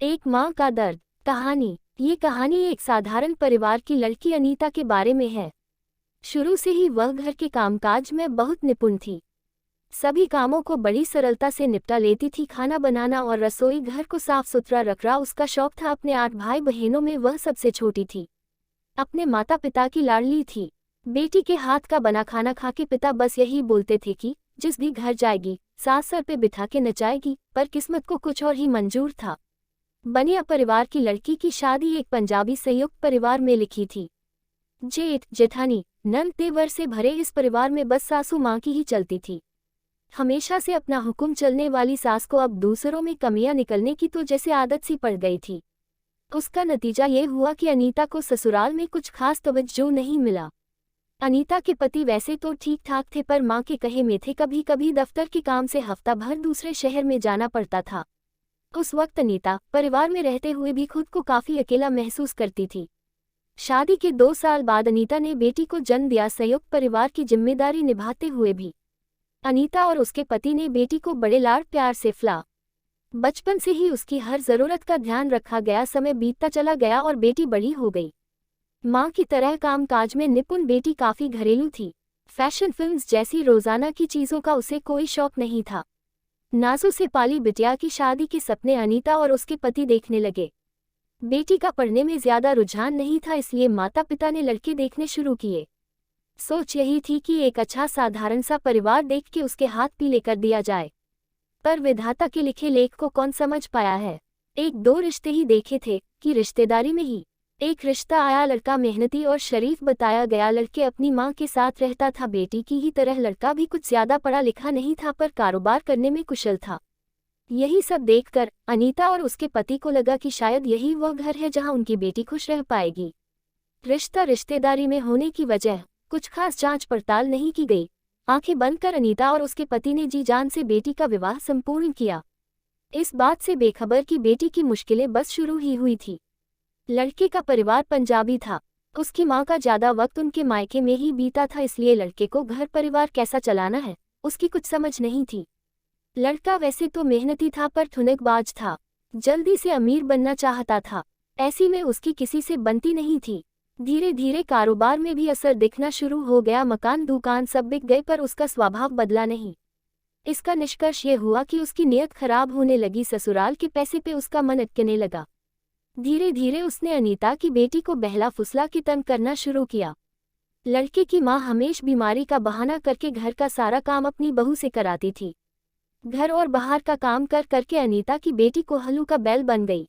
एक माँ का दर्द। कहानी। ये कहानी एक साधारण परिवार की लड़की अनीता के बारे में है। शुरू से ही वह घर के कामकाज में बहुत निपुण थी। सभी कामों को बड़ी सरलता से निपटा लेती थी। खाना बनाना और रसोई घर को साफ सुथरा रखना उसका शौक था। अपने 8 भाई बहनों में वह सबसे छोटी थी। अपने माता पिता की लाडली थी। बेटी के हाथ का बना खाना खा के पिता बस यही बोलते थे कि जिस भी घर जाएगी सास सर पे बिठा के नचाएगी, पर किस्मत को कुछ और ही मंजूर था। बनिया परिवार की लड़की की शादी एक पंजाबी संयुक्त परिवार में लिखी थी। जेठ जेठानी नंद देवर से भरे इस परिवार में बस सासू माँ की ही चलती थी। हमेशा से अपना हुक्म चलने वाली सास को अब दूसरों में कमियां निकलने की तो जैसे आदत सी पड़ गई थी। उसका नतीजा ये हुआ कि अनीता को ससुराल में कुछ खास तवज्जो नहीं मिला। अनीता के पति वैसे तो ठीक ठाक थे, पर माँ के कहे में थे। कभी कभी दफ्तर के काम से हफ्ता भर दूसरे शहर में जाना पड़ता था। उस वक्त अनीता परिवार में रहते हुए भी खुद को काफी अकेला महसूस करती थी। शादी के 2 साल बाद अनीता ने बेटी को जन्म दिया। संयुक्त परिवार की जिम्मेदारी निभाते हुए भी अनीता और उसके पति ने बेटी को बड़े लाड प्यार से फला। बचपन से ही उसकी हर जरूरत का ध्यान रखा गया। समय बीतता चला गया और बेटी बड़ी हो गई। माँ की तरह कामकाज में निपुण बेटी काफी घरेलू थी। फैशन फिल्म्स जैसी रोजाना की चीजों का उसे कोई शौक नहीं था। नाजू से पाली बिटिया की शादी के सपने अनीता और उसके पति देखने लगे। बेटी का पढ़ने में ज्यादा रुझान नहीं था, इसलिए माता पिता ने लड़के देखने शुरू किए। सोच यही थी कि एक अच्छा साधारण सा परिवार देख के उसके हाथ पीले कर दिया जाए। पर विधाता के लिखे लेख को कौन समझ पाया है। 1-2 रिश्ते ही देखे थे कि रिश्तेदारी में ही एक रिश्ता आया। लड़का मेहनती और शरीफ बताया गया। लड़के अपनी माँ के साथ रहता था। बेटी की ही तरह लड़का भी कुछ ज्यादा पढ़ा लिखा नहीं था, पर कारोबार करने में कुशल था। यही सब देखकर अनीता और उसके पति को लगा कि शायद यही वह घर है जहां उनकी बेटी खुश रह पाएगी। रिश्ता रिश्तेदारी में होने की वजह कुछ खास जांच पड़ताल नहीं की गई। आंखें बंद कर अनीता और उसके पति ने जी जान से बेटी का विवाह संपूर्ण किया, इस बात से बेखबर कि बेटी की मुश्किलें बस शुरू ही हुई थी। लड़के का परिवार पंजाबी था। उसकी माँ का ज्यादा वक्त उनके मायके में ही बीता था, इसलिए लड़के को घर परिवार कैसा चलाना है उसकी कुछ समझ नहीं थी। लड़का वैसे तो मेहनती था, पर ठुनकबाज था। जल्दी से अमीर बनना चाहता था। ऐसी में उसकी किसी से बनती नहीं थी। धीरे धीरे कारोबार में भी असर दिखना शुरू हो गया। मकान दुकान सब बिक गए, पर उसका स्वभाव बदला नहीं। इसका निष्कर्ष ये हुआ कि उसकी नीयत खराब होने लगी। ससुराल के पैसे पे उसका मन अटकने लगा। धीरे धीरे उसने अनीता की बेटी को बहला फुसला के तंग करना शुरू किया। लड़के की माँ हमेश बीमारी का बहाना करके घर का सारा काम अपनी बहू से कराती थी। घर और बाहर का काम कर करके अनीता की बेटी को हल्लू का बैल बन गई।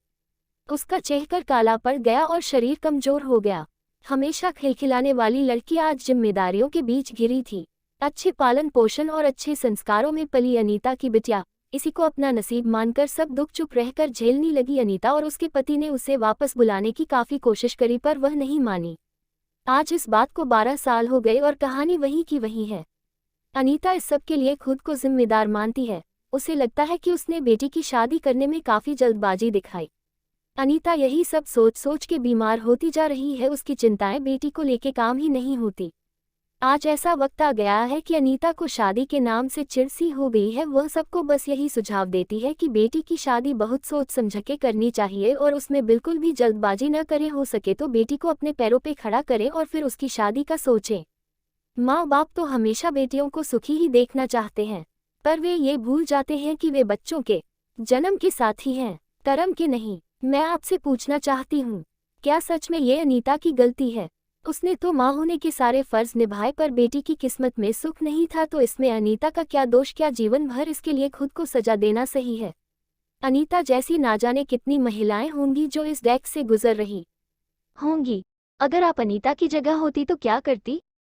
उसका चेहरा काला पड़ गया और शरीर कमजोर हो गया। हमेशा खिलखिलाने वाली लड़की आज जिम्मेदारियों के बीच घिरी थी। अच्छे पालन पोषण और अच्छे संस्कारों में पली अनीता की बिटिया इसी को अपना नसीब मानकर सब दुख चुप रहकर झेलने लगी। अनीता और उसके पति ने उसे वापस बुलाने की काफी कोशिश करी, पर वह नहीं मानी। आज इस बात को 12 साल हो गए और कहानी वही की वही है। अनीता इस सब के लिए खुद को जिम्मेदार मानती है। उसे लगता है कि उसने बेटी की शादी करने में काफी जल्दबाजी दिखाई। अनीता यही सब सोच सोच के बीमार होती जा रही है। उसकी चिंताएं बेटी को लेके काम ही नहीं होती। आज ऐसा वक्त आ गया है कि अनीता को शादी के नाम से चिढ़ सी हो गई है। वह सबको बस यही सुझाव देती है कि बेटी की शादी बहुत सोच समझ के करनी चाहिए और उसमें बिल्कुल भी जल्दबाजी न करे। हो सके तो बेटी को अपने पैरों पे खड़ा करें और फिर उसकी शादी का सोचें। माँ बाप तो हमेशा बेटियों को सुखी ही देखना चाहते हैं, पर वे ये भूल जाते हैं कि वे बच्चों के जन्म के साथी हैं, कर्म के नहीं। मैं आपसे पूछना चाहती हूँ, क्या सच में ये अनीता की गलती है? उसने तो माँ होने के सारे फर्ज निभाए, पर बेटी की किस्मत में सुख नहीं था, तो इसमें अनीता का क्या दोष? क्या जीवन भर इसके लिए खुद को सजा देना सही है? अनीता जैसी ना जाने कितनी महिलाएं होंगी जो इस डेस्क से गुजर रही होंगी। अगर आप अनीता की जगह होती तो क्या करती?